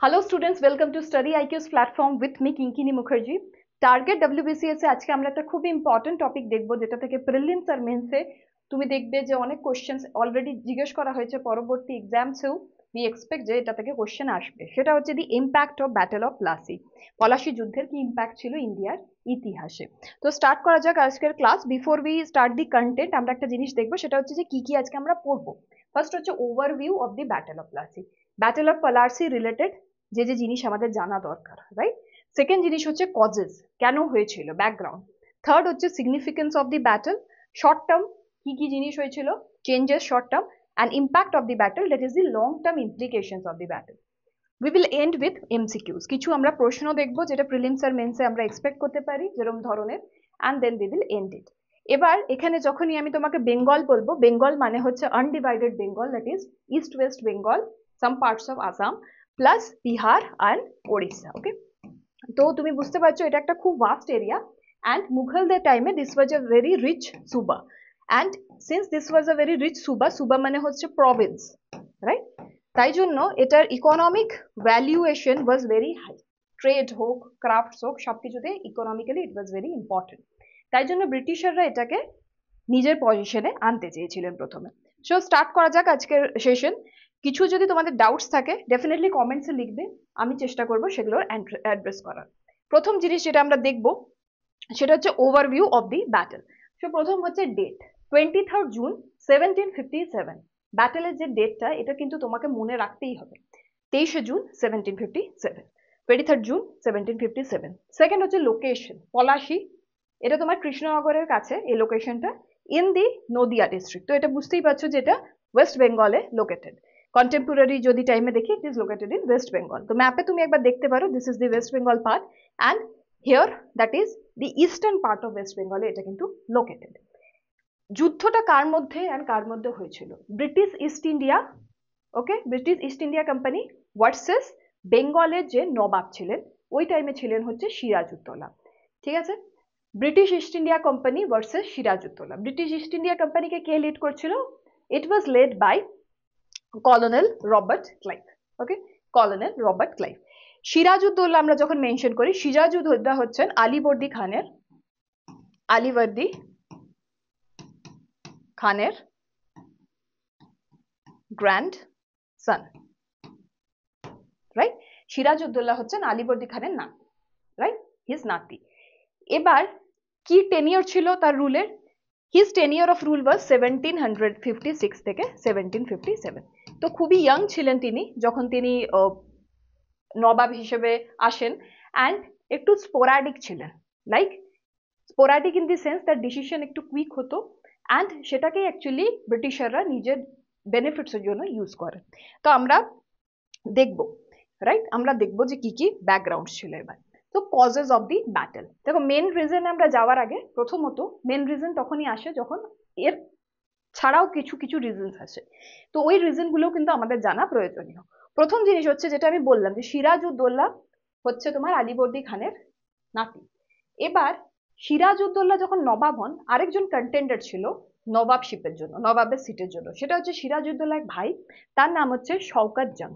Hello students, welcome to study IQ's platform with me Kinkini Mukherjee. Target WBCS এ আজকে আমরা একটা খুব ইম্পর্টেন্ট টপিক দেখবো, যেটা থেকে প্রিলিমস আর মেন্সে তুমি দেখবে যে অনেক কোশ্চেন্স অলরেডি জিজ্ঞেস করা হয়েছে, পরবর্তী এক্সামসেও উই এক্সপেক্ট যে এটা থেকে কোশ্চেন আসবে। সেটা হচ্ছে the impact of battle of Plassey. Palashi যুদ্ধের কি ইম্প্যাক্ট ছিল ইন্ডিয়ার ইতিহাসে। তো স্টার্ট করা যাক আজকের class. Before we start the content, আমরা একটা জিনিস দেখবো, সেটা হচ্ছে যে কি কি আজকে আমরা পড়বো। ফার্স্ট হচ্ছে overview of the battle of Plassey, battle of Palashi related যে যে জিনিস আমাদের জানা দরকার, রাইট। সেকেন্ড জিনিস হচ্ছে কজেস, কেন হয়েছিল, ব্যাকগ্রাউন্ড। থার্ড হচ্ছে significance of the battle, short term কি কি জিনিস হয়েছিল, changes short term, and impact of the battle, that is the long term implications of the battle. We will end with MCQs, কিছু আমরা প্রশ্ন দেখবো যেটা প্রিলিমস আর মেন্সে আমরা এক্সপেক্ট করতে পারি যেরকম ধরনের, and then we will end it. এবার এখানে যখনই আমি তোমাকে বেঙ্গল বলবো, বেঙ্গল মানে হচ্ছে undivided Bengal, that is east west Bengal, some parts of Assam plus Bihar and Odisha. Okay, তো তুমি বুঝতে পারছো এটা একটা খুব ভাস্ট এরিয়া, অ্যান্ড মুঘলদের টাইমে this was a very rich subah, and since this was a very rich subah, subah মানে হচ্ছে প্রভিন্স, রাইট। তাই জন্য এটার economic valuation was very high, trade হোক ক্রাফটস হোক সবকিছুতে economically it was very important. তাই জন্য ব্রিটিশাররা এটাকে নিজের পজিশনে আনতে চেয়েছিলেন প্রথমে। সো স্টার্ট করা যাক আজকের সেশন। কিছু যদি তোমাদের ডাউটস থাকে ডেফিনেটলি কমেন্টসে লিখবে, আমি চেষ্টা করবো সেগুলোর অ্যাড্রেস করার। প্রথম জিনিস যেটা আমরা দেখবো সেটা হচ্ছে overview of the battle. So প্রথম হচ্ছে ডেট, 23 জুন 1757। ব্যাটেলের যে ডেটটা এটা কিন্তু তোমাকে মনে রাখতেই হবে, 23 জুন 1757, 23 জুন 1757। সেকেন্ড হচ্ছে লোকেশন, পলাশী, এটা তোমার কৃষ্ণনগরের কাছে এই লোকেশনটা, ইন দি নদিয়া ডিস্ট্রিক্ট। তো এটা বুঝতেই পারছো যে এটা ওয়েস্ট বেঙ্গলে লোকেটেড। কন্টেম্পোরারি যদি টাইমে দেখি it is located in West Bengal. তো ম্যাপে তুমি একবার দেখতে পারো, this is the West Bengal part, and here that is the eastern part of West বেঙ্গলে এটা কিন্তু লোকেটেড। যুদ্ধটা কার মধ্যে অ্যান্ড কার মধ্যে হয়েছিল? British East India, okay, British East India company versus বেঙ্গলের যে নবাব ছিলেন ওই টাইমে ছিলেন হচ্ছে সিরাজউদ্দৌলা, ঠিক আছে। British East India company versus Sirajuddaulah. British East India কোম্পানিকে কে লিড করছিল? It was led by colonel Robert Clive, okay, colonel Robert Clive. Sirajuddaulah আমরা যখন মেনশন করি, সিরাজউদ্দৌলা হচ্ছেন আলীবর্দী খানের গ্র্যান্ড সন, রাইট। সিরাজউদ্দৌলা হচ্ছেন আলীবর্দী খানের নাতি, রাইট, হিজ নাতি। এবার কি টেনিয়র ছিল তার রুলের? হিজ টেনিয়র অফ রুল ওয়াজ 1756 থেকে 1757। তো খুবই ইয়াং ছিলেন তিনি যখন তিনি নবাব হিসেবে আসেন, অ্যান্ড একটু স্পোরাডিক ছিলেন, like sporadic in the sense তার ডিসিশন একটু কুইক হতো, অ্যান্ড সেটাকে অ্যাকচুয়ালি ব্রিটিশাররা নিজের বেনিফিটসের জন্য ইউজ করে। তো আমরা দেখবো, রাইট, আমরা দেখবো যে কি কি ব্যাকগ্রাউন্ড ছিল এবার। তো কজেস অফ দি ব্যাটেল, দেখো মেন রিজন আমরা যাওয়ার আগে প্রথমত মেন রিজন তখনই আসে যখন এর ছাড়াও কিছু কিছু রিজনস আসে, তো ওই রিজনগুলো কিন্তু আমাদের জানা প্রয়োজনীয়। প্রথম জিনিস হচ্ছে যেটা আমি বললাম যে সিরাজউদ্দৌলা হচ্ছে তোমার আলীবর্দী খানের নাতি। এবার সিরাজউদ্দৌলা যখন নবাব হন, আরেকজন কন্টেন্ডার ছিল নবাবশিপের জন্য, নবাবের সিটের জন্য, সেটা হচ্ছে সিরাজউদ্দৌলার ভাই, তার নাম হচ্ছে শওকত জং,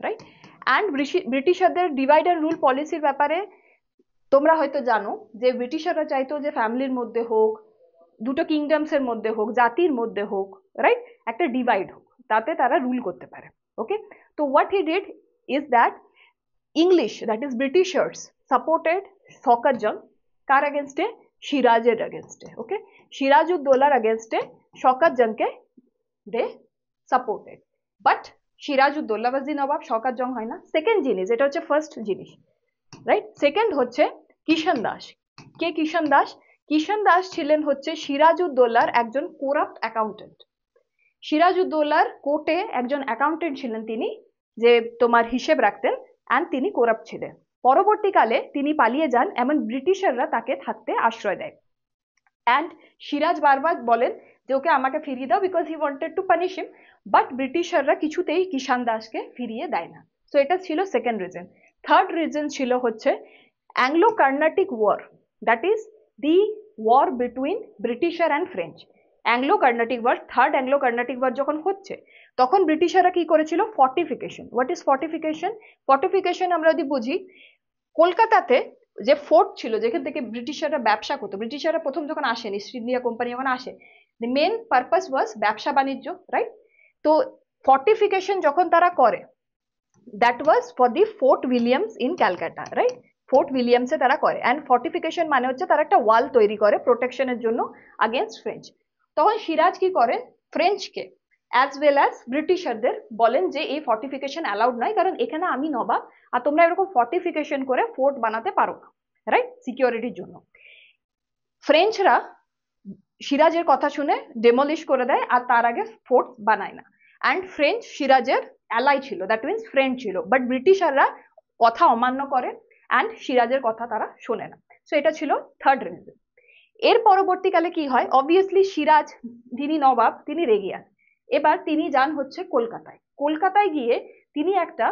রাইট। অ্যান্ড ব্রিটিশারদের ডিভাইড অ্যান্ড রুল পলিসির ব্যাপারে তোমরা হয়তো জানো যে ব্রিটিশাররা চাইতো যে ফ্যামিলির মধ্যে হোক, দুটো কিংডমস এর মধ্যে হোক, জাতির মধ্যে হোক, রাইট, একটা ডিভাইড হোক, তাতে তারা রুল করতে পারে। ওকে, তো what he did is that English, that is Britishers supported Shaukat Jang, কার अगेंस्ट এ? সিরাজের अगेंस्ट এ। ওকে, সিরাজউদ্দৌলার अगेंस्ट এ শওকত জংকে they supported, but Sirajuddaulah was the nawab, Shaukat Jang হয় না। সেকেন্ড জিনিস, এটা হচ্ছে ফার্স্ট জিনিস, রাইট। সেকেন্ড হচ্ছে কিষান দাস। কে কিষান দাস? কিষান দাস ছিলেন হচ্ছে সিরাজউদ্দৌলার একজন করাপ্ট অ্যাকাউন্টেন্ট। সিরাজউদ্দৌলার কোর্টে একজন অ্যাকাউন্টেন্ট ছিলেন তিনি, যে তোমার হিসেব রাখতেন, অ্যান্ড তিনি করাপ্ট ছিলেন। পরবর্তীকালে তিনি পালিয়ে যান, এমন ব্রিটিশাররা তাকে থাকতে আশ্রয় দেয়, অ্যান্ড সিরাজ বারবার বলেন যে ওকে আমাকে ফিরিয়ে দাও, because he wanted to punish him, but ব্রিটিশাররা কিছুতেই কিষান দাসকে ফিরিয়ে দেয় না। সো এটা ছিল সেকেন্ড রিজন। থার্ড রিজন ছিল হচ্ছে Anglo Carnatic war, that is the war between Britisher and French. Anglo Carnatic war, third Anglo Carnatic war যখন হচ্ছে, তখন ব্রিটিশাররা কি করেছিল? Fortification. What is fortification? Fortification আমরা যদি বুঝি, কলকাতাতে যে ফোর্ট ছিল যেখান থেকে ব্রিটিশাররা ব্যবসা করতো, ব্রিটিশাররা প্রথম যখন আসেন, ইস্ট ইন্ডিয়া কোম্পানি যখন আসে, দি মেন পারপাস ওয়াজ ব্যবসা বাণিজ্য, রাইট? তো ফর্টিফিকেশন যখন তারা করে, that was for the fort Williams in Calcutta, right? Fort উইলিয়ামসে তারা করে। অ্যান্ড ফর্টিফিকেশন মানে হচ্ছে তারা একটা ওয়াল তৈরি করে প্রোটেকশনের জন্য আগেনস্ট ফ্রেঞ্চ। তখন সিরাজ কি করেন? ফ্রেঞ্চকে অ্যাজ ওয়েল অ্যাজ ব্রিটিশারদের বলেন যে এই ফর্টিফিকেশন অ্যালাউড নয়, কারণ এখানে আমি নবাব, আর তোমরা এরকম ফর্টিফিকেশন করে ফোর্ট বানাতে পারো না, রাইট? সিকিউরিটির জন্য। ফ্রেঞ্চরা সিরাজের কথা শুনে ডেমলিশ করে দেয়, আর তার আগে ফোর্ট বানায় না। অ্যান্ড ফ্রেঞ্চ সিরাজের অ্যালাই ছিল, দ্যাট মিনস ফ্রেন্ড ছিল, বাট ব্রিটিশাররা কথা অমান্য করে অ্যান্ড সিরাজের কথা তারা শোনে না। সো এটা ছিল থার্ড রিজন। এর পরবর্তীকালে কি হয়? অবভিয়াসলি সিরাজ, যিনি নবাব, তিনি রেগে যান। এবার তিনি যান হচ্ছে কলকাতায়। কলকাতায় গিয়ে তিনি একটা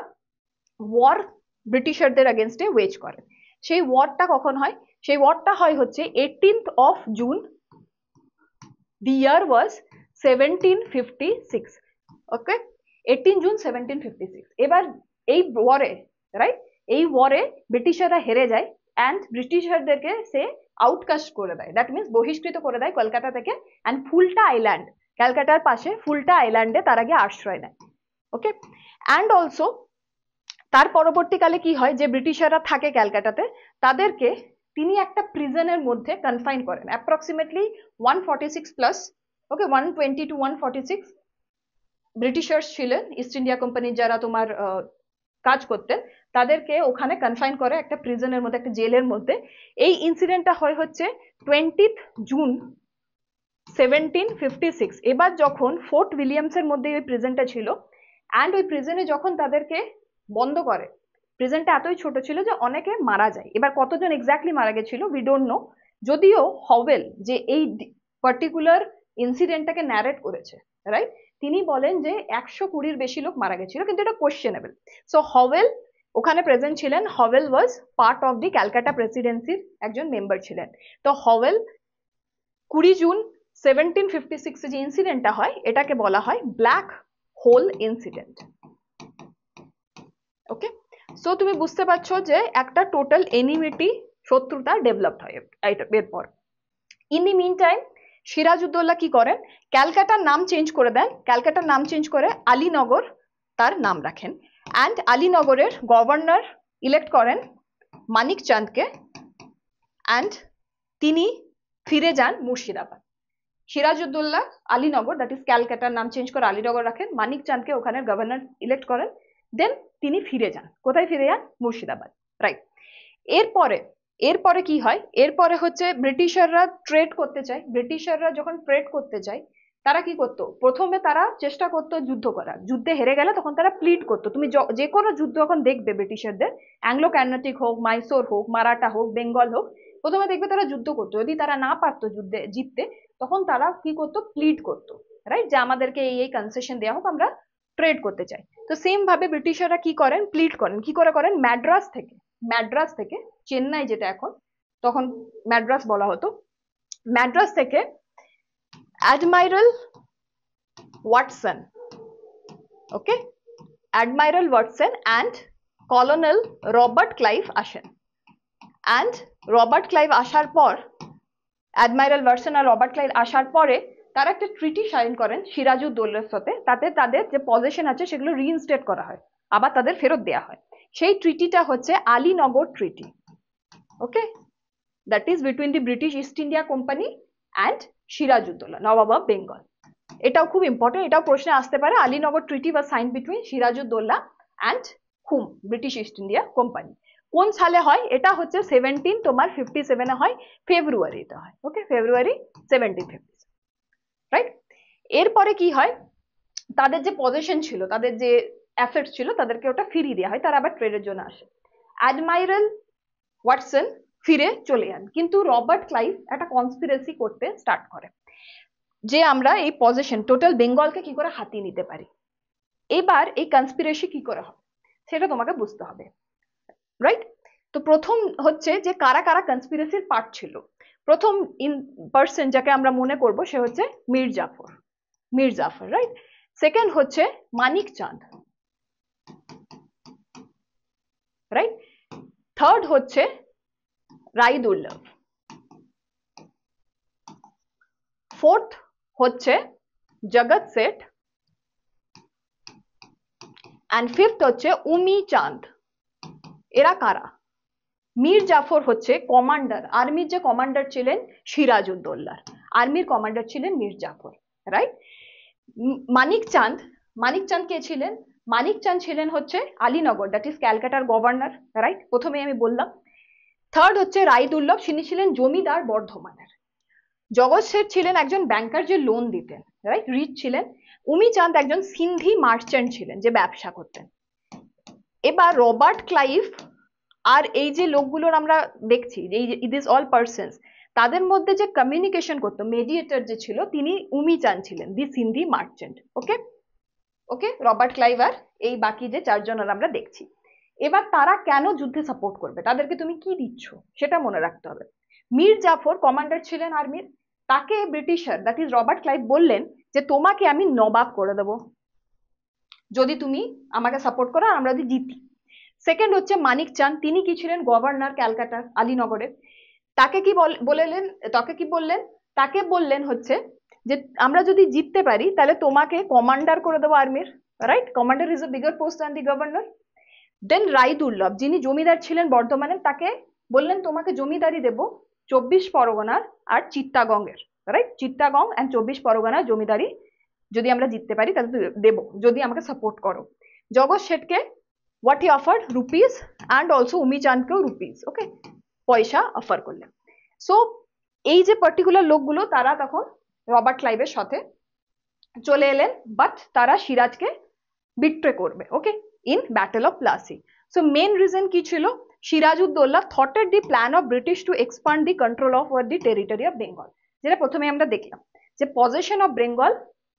ওয়ার ব্রিটিশারদের এগেনস্টে ওয়েজ করেন। সেই ওয়ারটা কখন হয়? সেই ওয়ারটা হয় হচ্ছে 18th of June, the year was 1756, okay? 18 June 1756। এবার এই ওয়ারে, রাইট, এই ওয়ারে ব্রিটিশাররা হেরে যায় অ্যান্ড ব্রিটিশারদেরকে সে আউটকাস্ট করে দেয়, দ্যাট মিনস বহিষ্কৃত করে দেয় কলকাতা থেকে। অ্যান্ড ফুলটা আইল্যান্ড, ক্যালকাটার পাশে ফুলটা আইল্যান্ডে তার আগে আশ্রয় নেয়, ওকে? অ্যান্ড অলসো তার পরবর্তীকালে কি হয়, যে ব্রিটিশাররা থাকে ক্যালকাটাতে, তাদেরকে তিনি একটা প্রিজনের মধ্যে কনফাইন করেন, অ্যাপ্রক্সিমেটলি 146 প্লাস, ওকে, 120 to 146 ব্রিটিশার্স ছিলেন ইস্ট ইন্ডিয়া কোম্পানির যারা তোমার কাজ করতেন, তাদেরকে ওখানে কনফাইন করে একটা প্রিজনের মধ্যে, একটা জেলের মধ্যে। এই ইনসিডেন্টটা হয় হচ্ছে 20th জুন 1756। এবার যখন ফোর্ট উইলিয়ামসের মধ্যে ওই প্রিজনটা ছিল, অ্যান্ড ওই প্রিজনে যখন তাদেরকে বন্ধ করে, প্রিজনটা এতই ছোট ছিল যে অনেকে মারা যায়। এবার কতজন এক্স্যাক্টলি মারা গেছিল উই ডোন্ট নো, যদিও হওয়েল যে এই পার্টিকুলার ইনসিডেন্টটাকে ন্যারেট করেছে, রাইট, তিনি বলেন যে 120-র বেশি লোক মারা গেছিল, কিন্তু এটা কোয়েশ্চেনেবল। সো হওয়েল ওখানে প্রেজেন্ট ছিলেন। Howell was part of the Calcutta প্রেসিডেন্সির একজন মেম্বার ছিলেন। তো হওয়েল 20 জুন 1756 যে ইনসিডেন্টটা হয়, এটাকে বলা হয় ব্ল্যাক হোল ইনসিডেন্ট, ওকে? সো তুমি বুঝতে পারছো যে একটা টোটাল এনিমিটি, শত্রুতা ডেভেলপড হয় এরপর। In the meantime Sirajuddaulah কি করেন? ক্যালকাটার নাম চেঞ্জ করে দেন, ক্যালকাটার নাম চেঞ্জ করে আলীনগর তার নাম রাখেন। অ্যান্ড আলীনগরের গভর্নর ইলেক্ট করেন মানিক চাঁদকে, অ্যান্ড তিনি ফিরে যান মুর্শিদাবাদ। সিরাজউদ্দৌলা আলীনগর, দ্যাট ইজ ক্যালকাটার নাম চেঞ্জ করে আলীনগর রাখেন, মানিক চাঁদকে ওখানে গভর্নর ইলেক্ট করেন, দেন তিনি ফিরে যান। কোথায় ফিরে যান? মুর্শিদাবাদ, রাইট। এরপরে কি হয়? এরপরে হচ্ছে ব্রিটিশাররা ট্রেড করতে চায়। ব্রিটিশাররা যখন ট্রেড করতে চায়, তারা কি করতো? প্রথমে তারা চেষ্টা করতো যুদ্ধ করার, যুদ্ধে হেরে গেলে তখন তারা প্লিড করতো। তুমি যে কোনো যুদ্ধ যখন দেখবে ব্রিটিশারদের, অ্যাংলো কার্নাটিক হোক, মাইসোর হোক, মারাঠা হোক, বেঙ্গল হোক, প্রথমে দেখবে তারা যুদ্ধ করতো। যদি তারা না পারতো যুদ্ধে জিততে, তখন তারা কি করতো? প্লিড করতো, রাইট, যে আমাদেরকে এই কনসেশন দেওয়া হোক, আমরা ট্রেড করতে চাই। তো সেম ভাবে ব্রিটিশাররা কি করেন? প্লিড করেন। কি করে করেন? ম্যাড্রাস থেকে চেন্নাই, যেটা এখন, তখন ম্যাড্রাস বলা হতো, ম্যাড্রাস থেকে admiral Watson, okay, admiral Watson and colonel Robert Clive আসেন। অ্যান্ড রবার্ট ক্লাইভ আসার পর, অ্যাডমাইরাল ওয়াটসন আর রবার্ট ক্লাইভ আসার পরে তারা একটা ট্রিটি সাইন করেন সিরাজউদ্দৌলার সাথে, তাতে তাদের যে পজিশন আছে সেগুলো রিইনস্টেট করা হয়, আবার তাদের ফেরত দেওয়া হয়। সেই ট্রিটিটা হচ্ছে Alinagar treaty, okay, that is between the British East India company and Sirajuddaulah, nawab of Bengal. এটাও খুব ইম্পর্টেন্ট, এটাও প্রশ্নে আসতে পারে। আলীনগর ট্রিটি বা sign between Sirajuddaulah and hmm? British East India Company. কোন সালে হয়? এটা হচ্ছে 1757 হয়, ফেব্রুয়ারিতে হয়, ওকে, ফেব্রুয়ারি 1757, রাইট। এরপরে কি হয়? তাদের যে পজিশন ছিল, তাদের যে অ্যাসেট ছিল, তাদেরকে ওটা ফিরিয়ে দেওয়া হয়, তারা আবার ট্রেডের জন্য আসে। অ্যাডমাইরাল ওয়াটসন ফিরে চলে যান, কিন্তু রবার্ট ক্লাইভ একটা কনস্পিরেসি করতে স্টার্ট করে যে আমরা এই পজিশন টোটাল বেঙ্গলকে কি করে হাতিয়ে নিতে পারি। এবার এই কনস্পিরেসি কি করে হবে সেটা তোমাকে বুঝতে হবে, রাইট। তো প্রথম হচ্ছে যে কারা কারা কনস্পিরেসির পার্ট ছিল। প্রথম ইন পার্সন যাকে আমরা মনে করব সে হচ্ছে মীর জাফর, মীর জাফর, রাইট। সেকেন্ড হচ্ছে মানিক চাঁদ, রাইট। থার্ড হচ্ছে রায়দুল্লাহ, ফোর্থ হচ্ছে জগৎ শেঠ, অ্যান্ড ফিফথ হচ্ছে উমি চাঁদ। এরা কারা? মীর জাফর হচ্ছে কমান্ডার, আর্মির যে কমান্ডার ছিলেন সিরাজউদ্দৌলার, আর্মির কমান্ডার ছিলেন মীর জাফর, রাইট। মানিক চাঁদ, মানিক চাঁদ কে ছিলেন? মানিক চাঁদ ছিলেন হচ্ছে আলীনগর, দ্যাট ইজ ক্যালকাটার গভর্নর, রাইট, প্রথমে আমি বললাম। থার্ড হচ্ছে রায়দুল্লভ, তিনি ছিলেন জমিদার বর্ধমানের। জগৎ শেঠ ছিলেন একজন ব্যাংকার যে লোন দিতেন, রাইট, রিচ ছিলেন। উমি চাঁদ একজন সিন্ধি মার্চেন্ট ছিলেন যে ব্যবসা করতেন। এবার রবার্ট ক্লাইভ আর এই যে লোকগুলোর আমরা দেখছি যে দিস অল পার্সনস, তাদের মধ্যে যে কমিউনিকেশন করতো, মেডিয়েটর যে ছিল, তিনি উমি চাঁদ ছিলেন, দি সিন্ধি মার্চেন্ট। ওকে ওকে, রবার্ট ক্লাইভ আর এই বাকি যে চারজনের আমরা দেখছি। এবার তারা কেন যুদ্ধে সাপোর্ট করবে, তাদেরকে তুমি কি দিচ্ছ সেটা মনে রাখতে হবে। মীর জাফর কমান্ডার ছিলেন আর্মির, তাকে Britisher that is Robert Clive বললেন যে তোমাকে আমি নবাব করে দেবো যদি তুমি আমাকে সাপোর্ট করো, আমরা যদি জিতি। সেকেন্ড হচ্ছে মানিক চাঁদ, তিনি কি ছিলেন? গভর্নর ক্যালকাটার, আলীনগরের। তাকে কি বললেন, তাকে বললেন হচ্ছে যে আমরা যদি জিততে পারি তাহলে তোমাকে কমান্ডার করে দেবো আর্মির, right. Commander is a bigger post than the governor. Then Raidurlabh, যিনি জমিদার ছিলেন বর্ধমানে, তাকে বললেন তোমাকে জমিদারি দেব 24 পরগনার আর চিত্তাগংয়ের, রাইট। চিত্তাগং অ্যান্ড 24 পরগনার জমিদারি যদি আমরা জিততে পারি তাহলে দেবো যদি আমাকে সাপোর্ট করো। জগৎ শেঠকে what he offered? rupees, and also Umi চাঁদকেও rupees, ওকে, পয়সা অফার করলেন। সো এই যে পার্টিকুলার লোকগুলো তারা তখন রবার্ট ক্লাইভের সাথে চলে এলেন, বাট তারা সিরাজকে বিট্রে করবে, okay, in battle of Plassey. So main reason কি ছিল? Sirajuddaulah thoughted the plan of British to expand the control of the territory of Bengal, যেটা প্রথমে আমরা দেখলাম যে possession of Bengal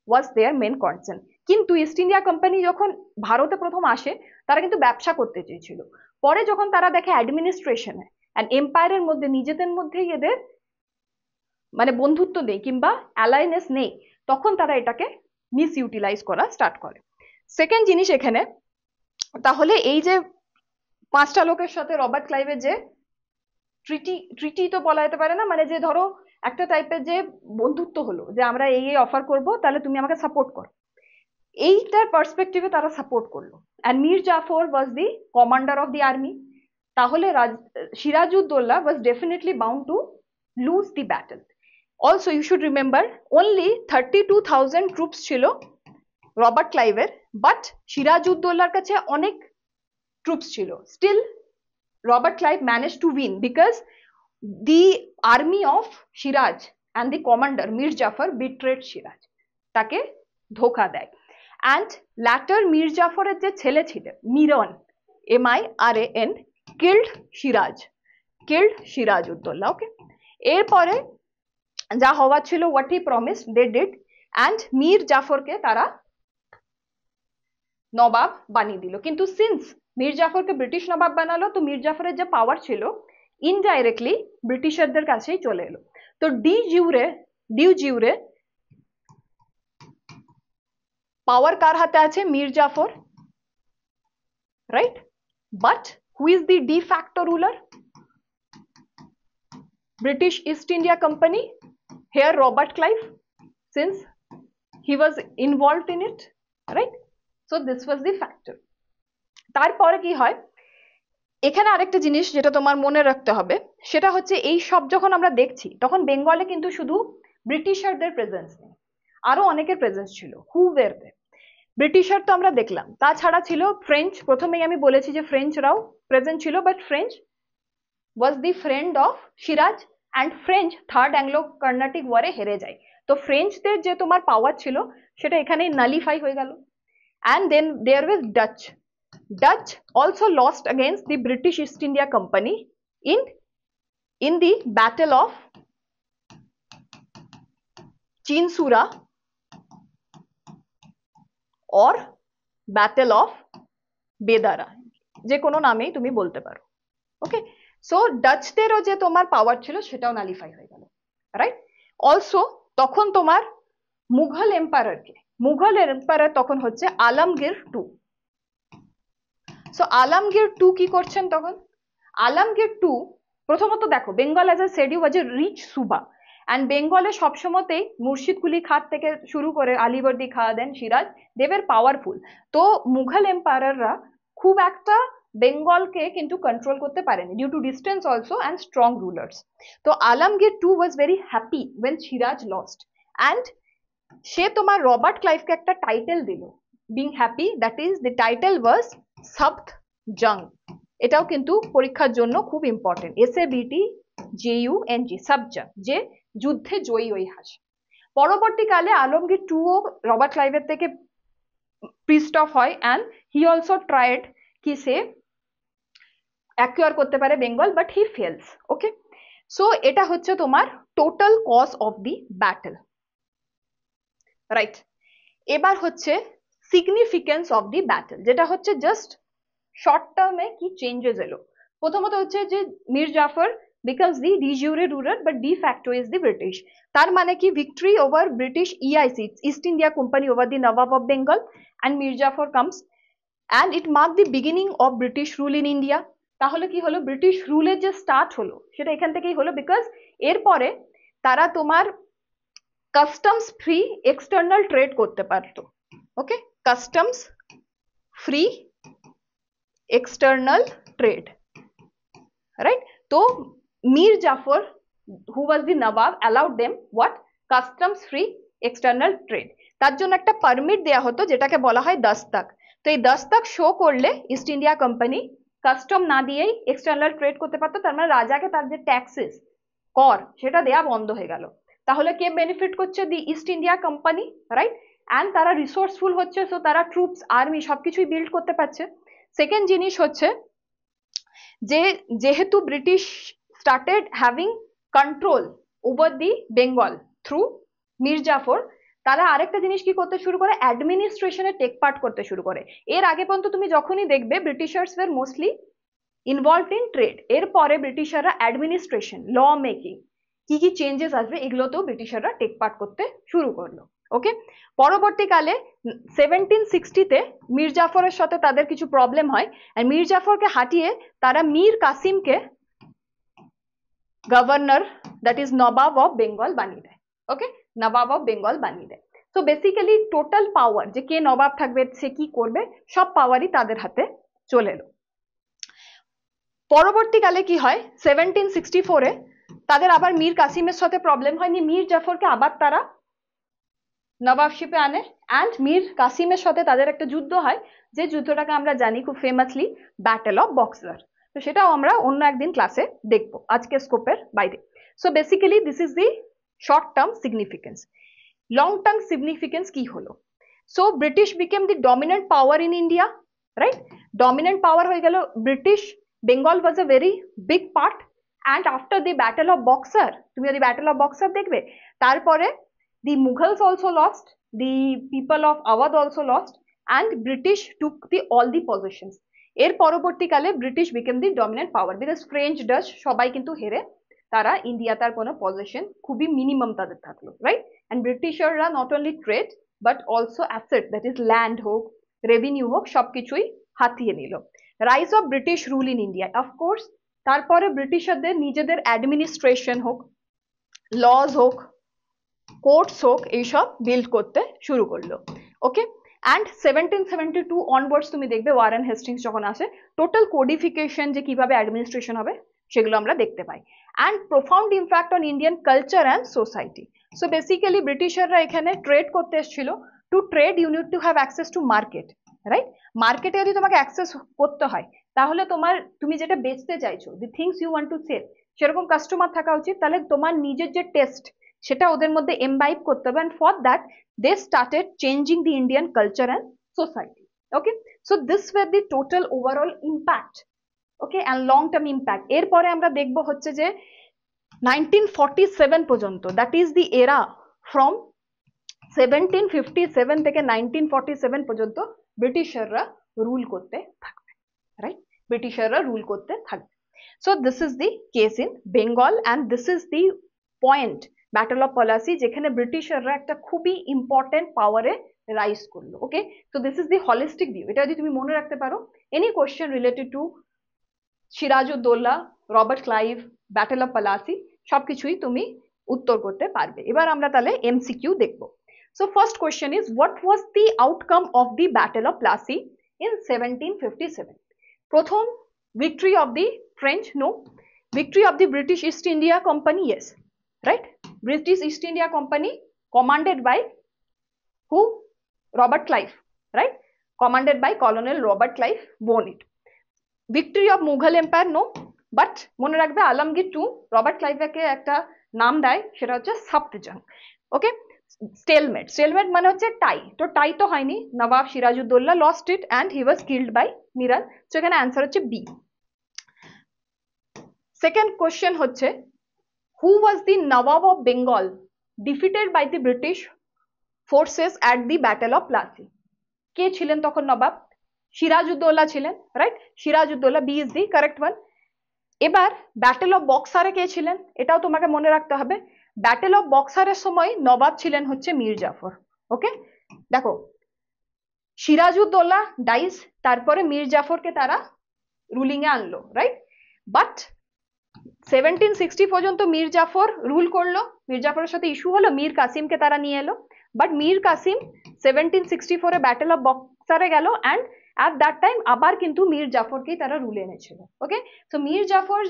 was their main concern. কিন্তু ইস্ট ইন্ডিয়া কোম্পানি যখন ভারতে প্রথম আসে তারা কিন্তু ব্যবসা করতে চেয়েছিল, পরে যখন তারা দেখে অ্যাডমিনিস্ট্রেশনে অ্যান্ড এম্পায়ারের মধ্যে নিজেদের মধ্যেই এদের মানে বন্ধুত্ব নেই কিংবা অ্যালাইনেস নেই, তখন তারা এটাকে মিস ইউটিলাইজ করা স্টার্ট করে। সেকেন্ড জিনিস এখানে, তাহলে এই যে 5টা লোকের সাথে রবার্ট ক্লাইভের যে ট্রিটি তো বলা যেতে পারে না, মানে যে ধরো একটা টাইপের যে বন্ধুত্ব হলো যে আমরা এই অফার করব তাহলে তুমি আমাকে সাপোর্ট করো, এইটার পার্সপেক্টিভে তারা সাপোর্ট করলো। And Mir Jafar was the commander of the army, তাহলে Sirajuddaulah was definitely bound to lose the battle. Also you should remember only 32,000 troops ছিল রবার্ট ক্লাইভের, বাট সিরাজউদ্দৌলার কাছে অনেক ট্রুপস ছিল। Still Robert Clive managed to win because the army of Shiraz and the commander Mir Jafar betrayed Shiraz, তাকে ধোকা দেয়। and later Mir Jafaরের যে ছেলে ছিল মিরন, MIRAN, killed Sirajuddaula, ওকে। এরপরে যা হওয়ার ছিল what he promised they did, and Mir জাফরকে তারা নবাব বানিয়ে দিল। কিন্তু সিন্স মীর জাফরকে ব্রিটিশ নবাব বানালো, তো মীর জাফরের যে পাওয়ার ছিল ইনডাইরেক্টলি ব্রিটিশারদের কাছেই চলে এলো। তো ডিউ জিউরে পাওয়ার কার হাতে আছে? Mir Jafar, right. But who is the de facto ruler? British East India Company, here Robert Clive, since he was involved in it, right. So this was the factor. তারপরে কি হয়, এখানে আরেকটা জিনিস যেটা তোমার মনে রাখতে হবে সেটা হচ্ছে এই সব যখন আমরা দেখছি তখন বেঙ্গলে কিন্তু শুধু ব্রিটিশারদের প্রেজেন্স নেই, আরো অনেকের প্রেজেন্স ছিল। হু ওয়্যার দে? ব্রিটিশার তো আমরা দেখলাম, তাছাড়া ছিল ফ্রেঞ্চ, প্রথমেই আমি বলেছি যে ফ্রেঞ্চরাও প্রেজেন্ট ছিল, but French was the friend of Siraj, and French third Anglo Carnatic ওয়ারে হেরে যায়। তো ফ্রেঞ্চদের যে তোমার পাওয়ার ছিল সেটা এখানেই নালিফাই হয়ে গেল। And then there was Dutch also lost against the British East India Company in the Battle of Chinsura or Battle of Bedara, যে কোনো নামেই তুমি বলতে পারো, ওকে। সো ডাচদেরও যে তোমার পাওয়ার ছিল সেটাও নালিফাই হয়ে গেল, রাইট। অলসো তখন তোমার মুঘল এম্পায়ার তখন হচ্ছে Alamgir two. So Alamgir two কি করছেন তখন? আলমগীর টু প্রথমত দেখো, Bengal as a said you was a rich subah, and বেঙ্গলে সবসময়তেই মুর্শিদ কুলি খাঁ থেকে শুরু করে আলিবর্দি খাঁ দেন সিরাজ, দেবের পাওয়ারফুল। তো মুঘল এম্পায়াররা খুব একটা বেঙ্গলকে কিন্তু কন্ট্রোল করতে পারেনি, due to distance also and strong rulers. তো Alamgir two was very happy when Siraj lost, and সে তোমার রবার্ট ক্লাইভকে একটা টাইটেল দিল, being happy, that is the title was Sabut Jung. এটাও কিন্তু পরীক্ষার জন্য খুব ইম্পর্টেন্ট, SABTJUNG, সাবজং, যে যুদ্ধে জয়ী ওই হাস। পরবর্তীকালে আলমগীর টু ও রবার্ট ক্লাইভের থেকে পিসড অফ হয়, অ্যান্ড হি অলসো ট্রাইড কি সে অ্যাকুয়ার করতে পারে Bengal, but he fails. Okay, so এটা হচ্ছে তোমার total cause of the battle, right. এবার হচ্ছে সিগনিফিকেন্স অফ দি ব্যাটল, যেটা হচ্ছে জাস্ট শর্ট টার্মে কি চেঞ্জেস এলো। প্রথমত হচ্ছে যে Mir Zafar becomes the de jure ruler but de facto is the British। তার মানে কি, victory over British EIC, East India Company, over the Nawab of Bengal, and Mir Jafar comes, and it marked the beginning of British rule in India। তাহলে কি হলো, British রুলের যে start হলো সেটা এখান থেকেই হলো, বিকজ এরপরে তারা তোমার কাস্টমস ফ্রি এক্সটার্নাল ট্রেড করতে পারতো। Okay, customs free external trade, right? So Mir Jafar, who was the Nawab, allowed them what? Customs free external trade। তার জন্য একটা পারমিট দেয়া হতো যেটাকে বলা হয় দস্তক। তো এই দস্তক শো করলে ইস্ট ইন্ডিয়া কোম্পানি কাস্টম না দিয়েই এক্সটার্নাল ট্রেড করতে পারতো। তার মানে রাজাকে তার যে ট্যাক্সেস, কর, সেটা দেয়া বন্ধ হয়ে গেল। তাহলে কে বেনিফিট করছে? The East India company, right. And তারা রিসোর্সফুল হচ্ছে, সো তারা ট্রুপস, আর্মি সবকিছুই বিল্ড করতে পারছে। সেকেন্ড জিনিস হচ্ছে যে যেহেতু British started having control over the Bengal through Mir Jafar, তারা আরেকটা জিনিস কি করতে শুরু করে, অ্যাডমিনিস্ট্রেশনে টেক পার্ট করতে শুরু করে। এর আগে পর্যন্ত তুমি যখনই দেখবে Britishers were mostly involved in trade, এরপরে ব্রিটিশাররা অ্যাডমিনিস্ট্রেশন, ল মেকিং, কি কি চেঞ্জেস আসবে এগুলোতেও ব্রিটিশাররা টেক পার্ট করতে শুরু করলো। ওকে, পরবর্তীকালে 1760-তে মীর জাফরের সাথে তাদের কিছু প্রবলেম হয়, আর মীর জাফরকে হাঁটিয়ে তারা মীর কাসিমকে governor, that is nawab of Bengal বানিয়ে দেয়। ওকে, নবাব অফ বেঙ্গল বানিয়ে দেয়। তো বেসিক্যালি টোটাল পাওয়ার, যে কে নবাব থাকবে, সে কি করবে, সব পাওয়ারই তাদের হাতে চলে এলো। পরবর্তীকালে কি হয়, 1764-এ তাদের আবার মীর কাসিমের সাথে প্রবলেম হয়নি, মীর জাফরকে আবার তারা নবাবশিপে আনে, অ্যান্ড মীর কাসিমের সাথে তাদের একটা যুদ্ধ হয়, যে যুদ্ধটাকে আমরা জানি খুব ফেমাসলি ব্যাটেল অফ বক্সার। তো সেটাও আমরা অন্য একদিন ক্লাসে দেখবো, আজকে স্কোপের বাইরে। So basically this is the short term significance. Long term significance কি হলো? So British became the dominant power in India, right. Dominant power হয়ে গেল British, Bengal was a very big part, and after the battle of Buxar, তুমি যদি battle of boxer দেখবে, তারপরে the Mughals also lost, the people of Awadh also lost, and British took all the possessions। এর পরবর্তীকালে British became the dominant power, because French, Dutch সবাই কিন্তু হেরে তারা ইন্ডিয়া, তার কোনো পজিশন খুবই মিনিমাম তাদের থাকলো, রাইট। অ্যান্ড ব্রিটিশাররা not only trade but also asset, that is land হোক, রেভিনিউ হোক, সবকিছুই হাতিয়ে নিল। Rise of British rule in India, of course তারপরে ব্রিটিশারদের নিজেদের অ্যাডমিনিস্ট্রেশন হোক, লজ হোক, কোর্টস হোক, এইসব বিল্ড করতে শুরু করলো। ওকে, অ্যান্ড 1772 অনওয়ার্ডস তুমি দেখবে ওয়ারেন হেস্টিংস যখন আসে, টোটাল কোডিফিকেশন, যে কিভাবে অ্যাডমিনিস্ট্রেশন হবে সেগুলো আমরা দেখতে পাই। And profound impact on Indian culture and society. So basically ব্রিটিশাররা এখানে ট্রেড করতে এসেছিল, to trade you need to have access to market, right. মার্কেটে যদি তোমাকে অ্যাক্সেস করতে হয়, তাহলে তুমি যেটা বেচতে চাইছো, the things you want to sell, সেরকম কাস্টমার থাকা উচিত। তাহলে তোমার নিজের যে টেস্ট, সেটা ওদের মধ্যে এমবাইব করতে হবে, and for that they started changing the Indian culture and society। okay, so this were the total overall impact, okay, and long term impact। এরপরে আমরা দেখব হচ্ছে যে 1947 পর্যন্ত, that is the era from 1757 থেকে 1947 পর্যন্ত ব্রিটিশাররা রুল করতে থাকবে, রাইট। ব্রিটিশাররা রুল করতে থাকবে। So this is the case in Bengal and this is the point battle of Palashi যেখানে ব্রিটিশাররা একটা খুবই ইম্পর্টেন্ট পাওয়ারে রাইজ করলো। Okay, so this is the holistic view. এটা যদি তুমি মনে রাখতে পারো, any question related to Sirajuddaulah, Robert Clive, battle of Palashi সবকিছুই তুমি উত্তর করতে পারবে। এবার আমরা তাহলে এমসিকিউ দেখব। So first question is what was the outcome of the battle of Plassey in 1757? প্রথম victory of the French? No. Victory of the British East India Company? Yes. Right? British East India Company commanded by who? Robert Clive. Right? Commanded by Colonel Robert Clive Bonnet. Victory of Mughal Empire? No. But মনে রাখবে Alamgir two Robert ক্লাইভকে একটা নাম দেয়, সেটা হচ্ছে সাপ্তজং। ওকে, stalemate, stalemate মানে হচ্ছে টাই, তো টাই তো হয়নি, nawab Sirajuddaulah lost it and he was killed by Miral. তো এখানে অ্যান্সার হচ্ছে বি। সেকেন্ড কোশ্চেন হচ্ছে who was the nawab of Bengal defeated by the British forces at the battle of Plassey? কে ছিলেন তখন নবাব? সিরাজউদ্দৌলা ছিলেন, right? Sirajuddaulah, B is the correct one. এবার ব্যাটল অফ বক্সারে কে ছিলেন? এটাও তোমাকে মনে রাখতে হবে। ব্যাটল অফ বক্সারের সময় নবাব ছিলেন হচ্ছে মীর জাফর। ওকে, দেখো সিরাজউদ্দৌলা ডাইস, তারপরে মীর জাফরকে তারা রুলিং এ আনলো, রাইট? বাট 1760 পর্যন্ত মীর জাফর রুল করলো, মীর জাফরের সাথে ইস্যু হলো, মীর কাসিমকে তারা নিয়ে এলো। But Mir Kasim 1764 battle of বক্সারে গেল অ্যান্ড অ্যাট দ্যাট টাইম আবার কিন্তু মীর জাফরকেই তারা রুলে এনেছিল। ওকে, সো মীর জাফর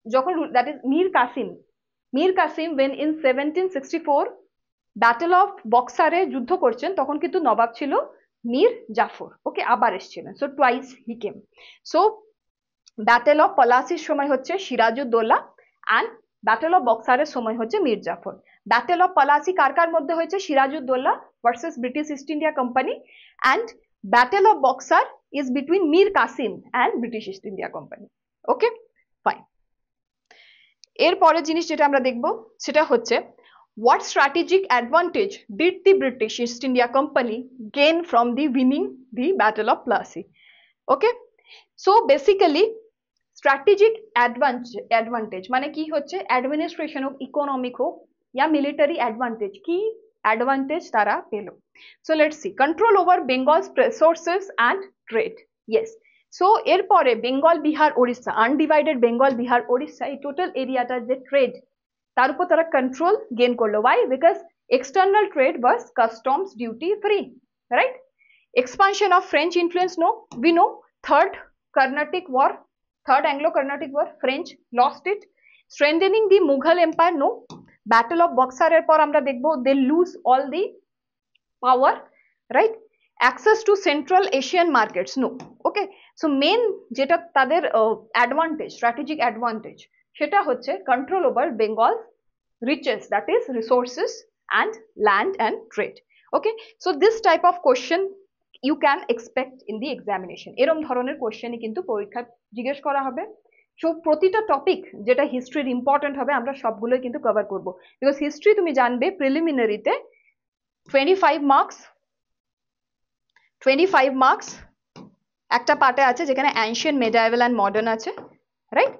যখন, that is Mir Kasim when in 1764 battle of বক্সারে যুদ্ধ করছেন, তখন কিন্তু নবাব ছিল মীর জাফর। ওকে, আবার এসেছিলেন, so twice he came. So battle of পলাশির সময় হচ্ছে সিরাজউদ্দৌলা অ্যান্ড ব্যাটল অফ বক্সারের সময় হচ্ছে মীর জাফর। ব্যাটল অফ পলাশি কার কার মধ্যে হয়েছে? Sirajuddaulah versus British East India company, and battle of Buxar is between Mir Kasim and British East India company. Okay, fine. এরপরের জিনিস যেটা আমরা দেখব সেটা হচ্ছে what strategic advantage did the British East India Company gain from the winning the Battle of Plassey? Okay, so basically strategic advantage মানে কি হচ্ছে? অ্যাডমিনিস্ট্রেশন হোক, ইকোনমিক হোক, ইয়া মিলিটারি অ্যাডভান্টেজ, কি অ্যাডভান্টেজ তারা পেল? So let's see, control over Bengal's resources and trade. Yes, so এরপরে Bengal, Bihar, Odisha, undivided Bengal, Bihar, Odisha, এই টোটাল এরিয়াটার যে ট্রেড, তার উপর তারা কন্ট্রোল গেইন করলো। Why? Because external trade was customs duty free, right? Expansion of French influence? No, we know. Third Anglo-Carnatic War, French lost it. Strengthening the Mughal Empire? No. Battle of Buxar এর পর আমরা দেখবো they lose all the power, right? Access to Central Asian markets? No. Okay, so main যেটা তাদের advantage, strategic advantage, সেটা হচ্ছে control over Bengal riches, that is resources and land and trade. Okay, so this type of question you can expect in the examination. এরকম ধরনের কোশ্চেনই কিন্তু পরীক্ষা জিজ্ঞেস করা হবে। সো প্রতিটা টপিক যেটা হিস্ট্রির ইম্পর্টেন্ট হবে আমরা সবগুলোই কিন্তু কভার করব, বিকজ হিস্ট্রি তুমি জানবে প্রিলিমিনারিতে 25 মার্কস একটা পার্টে আছে যেখানে অ্যানশিয়েন্ট, মেডাইভাল অ্যান্ড মডার্ন আছে, রাইট?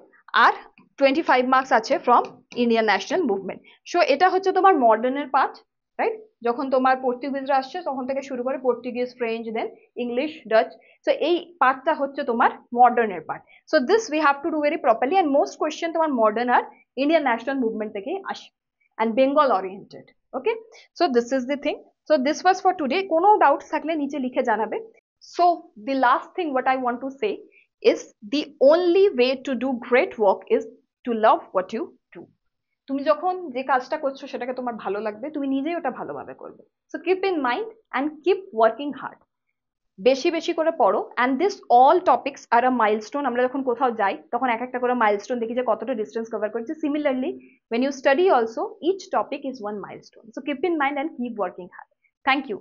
আর 25 মার্কস আছে from Indian national movement. So এটা হচ্ছে তোমার মডার্নের পার্ট, রাইট? যখন তোমার পর্তুগিজরা আসছে তখন থেকে শুরু করে Portuguese, French, then English, Dutch, so এই পার্টটা হচ্ছে তোমার মডার্নের পার্ট। So this we have to do very properly, and most question তোমার মডার্ন আর ইন্ডিয়ান ন্যাশনাল মুভমেন্ট থেকেই আসে and Bengal oriented. Okay, so this is the thing. So this was for today. কোনো ডাউটস থাকলে নিচে লিখে জানাবে। So the last thing what I want to say is the only way to do great work is to love what you do. তুমি যখন যে কাজটা করছো সেটাকে তোমার ভালো লাগবে, তুমি নিজেই ওটা ভালোভাবে করবে। So keep in mind and keep working hard. বেশি বেশি করে পড়ো, and this all topics are a milestone. আমরা যখন কোথাও যাই তখন এক একটা করে মাইলস্টোন দেখি যে কতটা ডিস্টেন্স কভার করছে। Similarly when you study also, each topic is one milestone. So keep in mind and keep working hard. Thank you.